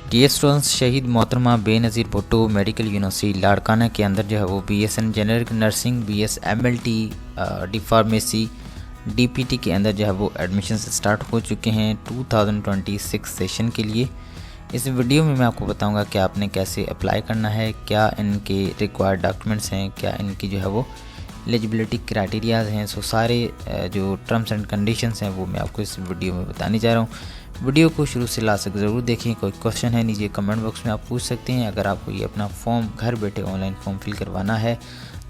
D students, शहीद मोहतरमा Benazir Bhutto medical university Larkana के अंदर जो है वो BSN generic nursing, BS MLT, D pharmacy, DPT के अंदर जो है वो एडमिशन स्टार्ट हो चुके हैं 2026 सेशन के लिए। इस वीडियो में मैं आपको बताऊंगा कि आपने कैसे अप्लाई करना है, क्या इनके रिक्वायर्ड डॉक्यूमेंट्स हैं, क्या इनकी जो है वो एलिजिबिलिटी क्राइटेरियाज हैं। सो सारे जो टर्म्स एंड कंडीशंस हैं वो मैं आपको इस वीडियो में बताने जा रहा हूँ। वीडियो को शुरू से लास्ट तक ज़रूर देखें। कोई क्वेश्चन है नीचे कमेंट बॉक्स में आप पूछ सकते हैं। अगर आपको ये अपना फॉर्म घर बैठे ऑनलाइन फॉर्म फिल करवाना है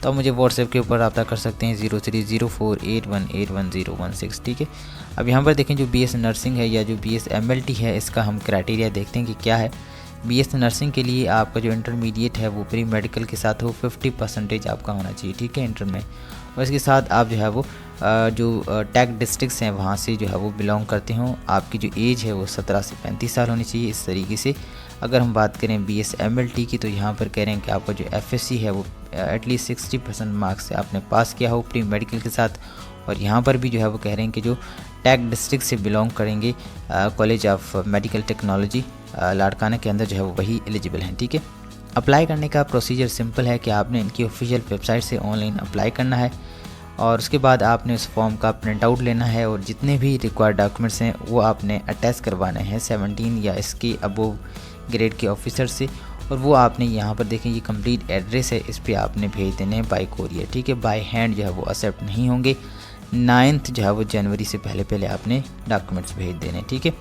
तो मुझे व्हाट्सएप के ऊपर रब्ता कर सकते हैं 030481811016। ठीक है, अब यहाँ पर देखें जो BS नर्सिंग है या जो BS MLT है, इसका हम क्राइटेरिया देखते हैं कि क्या है। BS नर्सिंग के लिए आपका जो इंटरमीडिएट है वो प्री मेडिकल के साथ हो 50% आपका होना चाहिए। ठीक है, इंटर में। और इसके साथ आप जो है वो जो टैग डिस्ट्रिक्ट्स हैं वहाँ से जो है वो बिलोंग करते हों। आपकी जो एज है वो 17 से 35 साल होनी चाहिए। इस तरीके से अगर हम बात करें BS MLT की तो यहाँ पर कह रहे हैं कि आपका जो FSC है वो एटलीस्ट 60% मार्क्स से आपने पास किया हो प्री मेडिकल के साथ। और यहाँ पर भी जो है वो कह रहे हैं कि जो टैग डिस्ट्रिक्ट से बिलोंग करेंगे college of medical technology Larkana के अंदर जो है वो वही एलिजिबल हैं। ठीक है, अप्लाई करने का प्रोसीजर सिंपल है कि आपने इनकी ऑफिशियल वेबसाइट से ऑनलाइन अप्लाई करना है और उसके बाद आपने उस फॉर्म का प्रिंट आउट लेना है और जितने भी रिक्वायर्ड डॉक्यूमेंट्स हैं वो आपने अटैच करवाने हैं 17 या इसके अबोव ग्रेड के ऑफिसर से। और वो आपने यहाँ पर देखें ये कंप्लीट एड्रेस है, इस पर आपने भेज देने हैं बाय कोरियर। ठीक है, बाय हैंड जो है वो एक्सेप्ट नहीं होंगे। 9 जो है वो जनवरी से पहले आपने डॉक्यूमेंट्स भेज देने। ठीक है,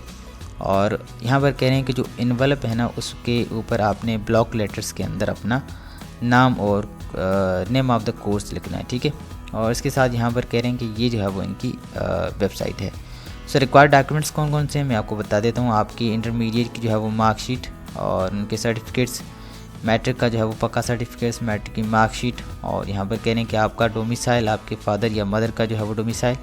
और यहाँ पर कह रहे हैं कि जो इन्वेलप है ना उसके ऊपर आपने ब्लॉक लेटर्स के अंदर अपना नाम और नेम ऑफ द कोर्स लिखना है। ठीक है, और इसके साथ यहाँ पर कह रहे हैं कि ये जो है वो इनकी वेबसाइट है। सो रिक्वायर्ड डॉक्यूमेंट्स कौन कौन से हैं मैं आपको बता देता हूँ। आपकी इंटरमीडिएट की जो है वो मार्कशीट और उनके सर्टिफिकेट्स, मैट्रिक का जो है वो पक्का सर्टिफिकेट्स, मैट्रिक की मार्कशीट, और यहाँ पर कह रहे हैं कि आपका डोमिसाइल, आपके फादर या मदर का जो है वो डोमिसाइल,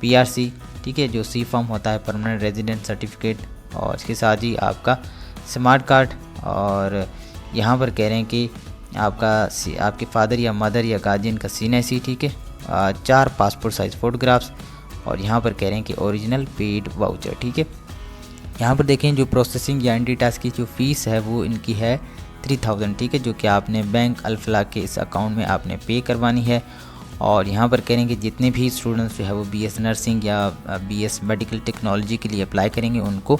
PRC, ठीक है, जो C फॉर्म होता है परमानेंट रेजिडेंट सर्टिफिकेट, और इसके साथ ही आपका स्मार्ट कार्ड। और यहाँ पर कह रहे हैं कि आपके फादर या मदर या गार्जियन का CNC, ठीक है, 4 पासपोर्ट साइज़ फ़ोटोग्राफ्स, और यहाँ पर कह रहे हैं कि ओरिजिनल पेड वाउचर। ठीक है, यहाँ पर देखें जो प्रोसेसिंग या एंटी टास्क की जो फ़ीस है वो इनकी है 3000। ठीक है, जो कि आपने बैंक अल्फला के इस अकाउंट में आपने पे करवानी है। और यहाँ पर कह रहे हैं कि जितने भी स्टूडेंट्स जो है वो BS नर्सिंग या BS मेडिकल टेक्नोलॉजी के लिए अप्लाई करेंगे उनको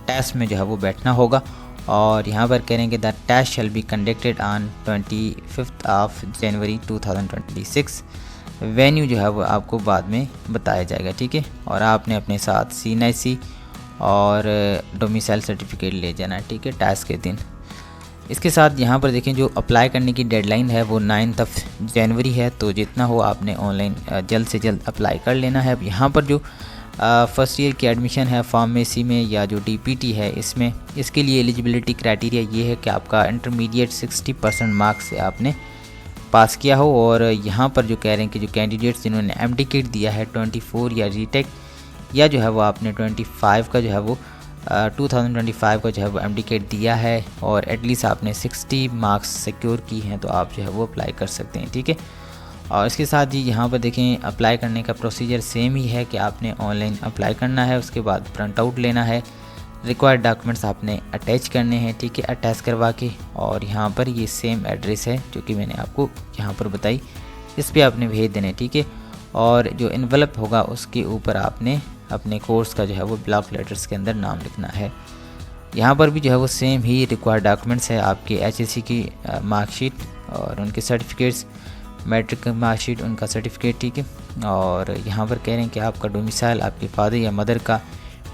टेस्ट में जो है वो बैठना होगा। और यहाँ पर कह रहे हैं कि the test shall be conducted on 25 January 2026। Venue जो है वो आपको बाद में बताया जाएगा। ठीक है, और आपने अपने साथ CNC और डोमिसाइल सर्टिफिकेट ले जाना है। ठीक है, टेस्ट के दिन। इसके साथ यहाँ पर देखें जो अप्लाई करने की डेडलाइन है वो 9 जनवरी है, तो जितना हो आपने ऑनलाइन जल्द से जल्द अप्लाई कर लेना है। अब यहाँ पर जो फर्स्ट ईयर की एडमिशन है फार्मेसी में या जो DPT है इसमें, इसके लिए एलिजिबिलिटी क्राइटेरिया ये है कि आपका इंटरमीडिएट 60% मार्क्स से आपने पास किया हो। और यहाँ पर जो कह रहे हैं कि जो कैंडिडेट्स जिन्होंने MD दिया है 24 या रीटेक, या जो है वो आपने 25 का जो है वो 2025 का जो है वो MD दिया है और एटलीस्ट आपने 60 मार्क्स सिक्योर की हैं तो आप जो है वो अप्लाई कर सकते हैं। ठीक है, और इसके साथ ही यहाँ पर देखें अप्लाई करने का प्रोसीजर सेम ही है कि आपने ऑनलाइन अप्लाई करना है, उसके बाद प्रिंट आउट लेना है, रिक्वायर्ड डॉक्यूमेंट्स आपने अटैच करने हैं। ठीक है, अटैच करवा के, और यहाँ पर ये सेम एड्रेस है जो कि मैंने आपको यहाँ पर बताई, इस पर आपने भेज देने। ठीक है, और जो एनवलप होगा उसके ऊपर आपने अपने कोर्स का जो है वो ब्लॉक लेटर्स के अंदर नाम लिखना है। यहाँ पर भी जो है वो सेम ही रिक्वायर्ड डॉक्यूमेंट्स है, आपके HSC की मार्कशीट और उनके सर्टिफिकेट्स, मैट्रिक की मार्कशीट, उनका सर्टिफिकेट। ठीक है, और यहाँ पर कह रहे हैं कि आपका डोमिसाइल, आपके फादर या मदर का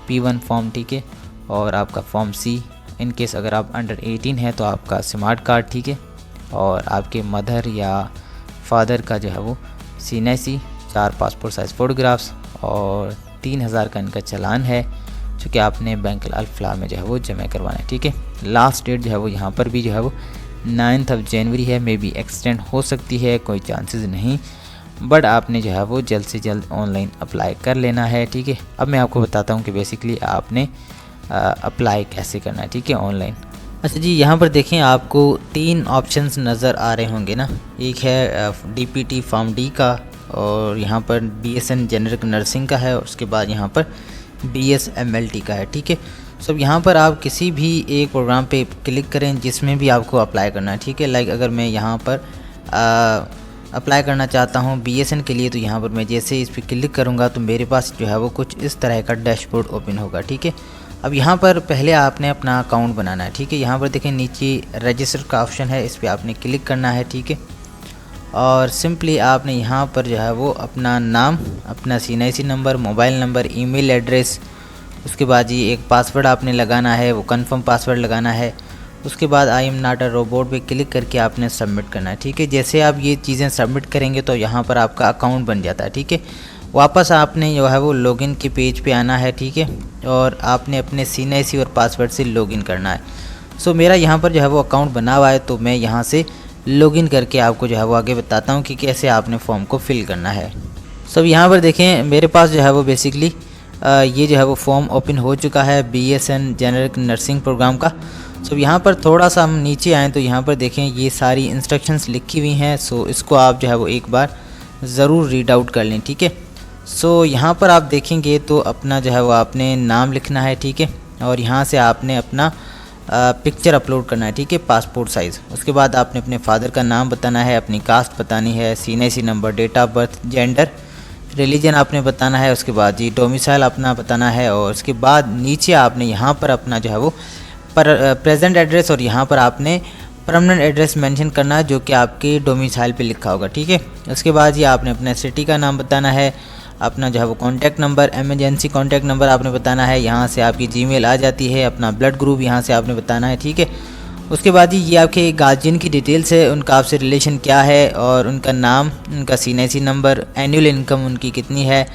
P1 फॉर्म। ठीक है, और आपका फॉर्म C, इन केस अगर आप अंडर 18 है तो आपका स्मार्ट कार्ड। ठीक है, और आपके मदर या फादर का जो है वो CNC, 4 पासपोर्ट साइज़ फ़ोटोग्राफ्स, और 3000 का इनका चालान है जो कि आपने बैंक अल्फला में जो है वो जमा करवाना है। ठीक है, लास्ट डेट जो है वो यहाँ पर भी जो है वो 9 जनवरी है, मे बी एक्सटेंड हो सकती है, कोई चांसेस नहीं, बट आपने जो है वो जल्द से जल्द ऑनलाइन अप्लाई कर लेना है। ठीक है, अब मैं आपको बताता हूँ कि बेसिकली आपने अप्लाई कैसे करना है। ठीक है, ऑनलाइन। अच्छा जी, यहाँ पर देखें आपको 3 ऑप्शंस नज़र आ रहे होंगे ना। एक है DPT फॉर्म D का, और यहाँ पर BSN जेनरिक नर्सिंग का है, और उसके बाद यहाँ पर BS MLT का है। ठीक है, सब यहाँ पर आप किसी भी एक प्रोग्राम पे क्लिक करें जिसमें भी आपको अप्लाई करना है, ठीक है। लाइक अगर मैं यहाँ पर अप्लाई करना चाहता हूँ BSN के लिए, तो यहाँ पर मैं जैसे इस पर क्लिक करूँगा तो मेरे पास जो है वो कुछ इस तरह का डैशबोर्ड ओपन होगा, ठीक है। अब यहाँ पर पहले आपने अपना अकाउंट बनाना है, ठीक है। यहाँ पर देखें नीचे रजिस्टर का ऑप्शन है, इस पर आपने क्लिक करना है, ठीक है। और सिंपली आपने यहाँ पर जो है वो अपना नाम, अपना CNIC number, mobile number, email address, उसके बाद ये एक पासवर्ड आपने लगाना है, वो कंफर्म पासवर्ड लगाना है। उसके बाद I am not a robot पे क्लिक करके आपने सबमिट करना है, ठीक है। जैसे आप ये चीज़ें सबमिट करेंगे तो यहाँ पर आपका अकाउंट बन जाता है, ठीक है। वापस आपने जो है वो लॉगिन के पेज पे आना है, ठीक है। और आपने अपने CNIC और पासवर्ड से लॉगिन करना है। सो मेरा यहाँ पर जो है वो अकाउंट बना हुआ है, तो मैं यहाँ से लॉगिन करके आपको जो है वो आगे बताता हूँ कि कैसे आपने फॉर्म को फिल करना है। सो यहाँ पर देखें मेरे पास जो है वो बेसिकली ये जो है वो फॉर्म ओपन हो चुका है BSN जेनरिक नर्सिंग प्रोग्राम का। सो यहाँ पर थोड़ा सा हम नीचे आएँ तो यहाँ पर देखें ये सारी इंस्ट्रक्शंस लिखी हुई हैं। सो इसको आप जो है वो एक बार ज़रूर रीड आउट कर लें, ठीक है। सो यहाँ पर आप देखेंगे तो अपना जो है वो आपने नाम लिखना है, ठीक है। और यहाँ से आपने अपना पिक्चर अपलोड करना है, ठीक है, पासपोर्ट साइज़। उसके बाद आपने अपने फादर का नाम बताना है, अपनी कास्ट बतानी है, CNIC number, date of birth, gender, religion आपने बताना है। उसके बाद जी डोमिसाइल अपना बताना है। और उसके बाद नीचे आपने यहाँ पर अपना जो है वो प्रेजेंट एड्रेस और यहाँ पर आपने परमानेंट एड्रेस मेंशन करना है जो कि आपके डोमिसाइल पे लिखा होगा, ठीक है। उसके बाद ये आपने अपने सिटी का नाम बताना है, अपना जो है वो contact number, emergency contact number आपने बताना है। यहाँ से आपकी जीमेल आ जाती है, अपना ब्लड ग्रुप यहाँ से आपने बताना है, ठीक है। उसके बाद ये आपके गार्जियन की डिटेल्स है, उनका आपसे रिलेशन क्या है और उनका नाम, उनका CNIC नंबर, एनुअल इनकम उनकी कितनी है,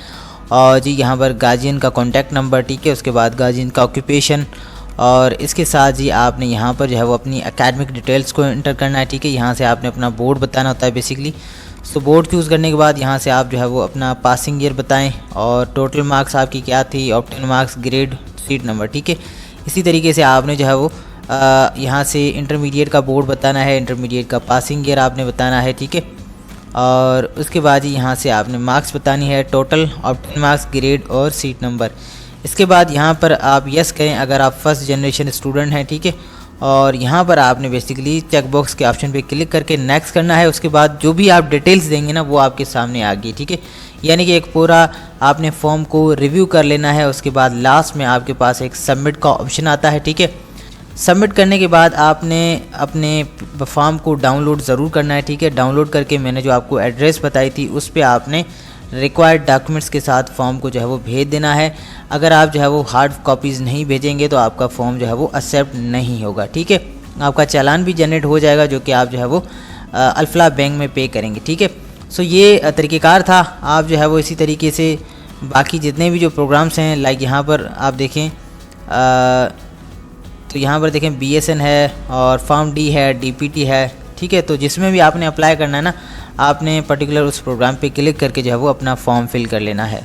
और जी यहाँ पर गार्जियन का कॉन्टैक्ट नंबर, ठीक है। उसके बाद गार्जियन का ऑक्यूपेशन, और इसके साथ जी आपने यहाँ पर जो है वो अपनी एकेडमिक डिटेल्स को इंटर करना है, ठीक है। यहाँ से आपने अपना बोर्ड बताना होता है बेसिकली। सो बोर्ड चूज़ करने के बाद यहाँ से आप जो है वो अपना पासिंग ईयर बताएं और टोटल मार्क्स आपकी क्या थी, obtain marks, grade, seat number, ठीक है। इसी तरीके से आपने जो है वो यहाँ से इंटरमीडिएट का बोर्ड बताना है, इंटरमीडिएट का पासिंग ईयर आपने बताना है, ठीक है। और उसके बाद यहाँ से आपने मार्क्स बतानी है, टोटल, ऑप्टेन मार्क्स, ग्रेड और सीट नंबर। इसके बाद यहाँ पर आप यस करें अगर आप फर्स्ट जनरेशन स्टूडेंट हैं, ठीक है। और यहाँ पर आपने बेसिकली चेक बॉक्स के ऑप्शन पे क्लिक करके नेक्स्ट करना है। उसके बाद जो भी आप डिटेल्स देंगे ना वो आपके सामने आ गई, ठीक है। यानी कि एक पूरा आपने फॉर्म को रिव्यू कर लेना है। उसके बाद लास्ट में आपके पास एक सबमिट का ऑप्शन आता है, ठीक है। सबमिट करने के बाद आपने अपने फॉर्म को डाउनलोड ज़रूर करना है, ठीक है। डाउनलोड करके मैंने जो आपको एड्रेस बताई थी उस पर आपने रिक्वायर्ड डॉक्यूमेंट्स के साथ फॉर्म को जो है वो भेज देना है। अगर आप जो है वो हार्ड कॉपीज़ नहीं भेजेंगे तो आपका फॉर्म जो है वो एक्सेप्ट नहीं होगा, ठीक है। आपका चालान भी जनरेट हो जाएगा जो कि आप जो है वो अल्फला बैंक में पे करेंगे, ठीक है। सो ये तरीक़ेकार था। आप जो है वो इसी तरीके से बाकी जितने भी जो प्रोग्राम्स हैं, लाइक यहाँ पर आप देखें तो यहाँ पर देखें BSN है और फॉर्म D है, DPT है, ठीक है। तो जिसमें भी आपने अप्लाई करना है ना, आपने पर्टिकुलर उस प्रोग्राम पे क्लिक करके जो है वो अपना फॉर्म फिल कर लेना है।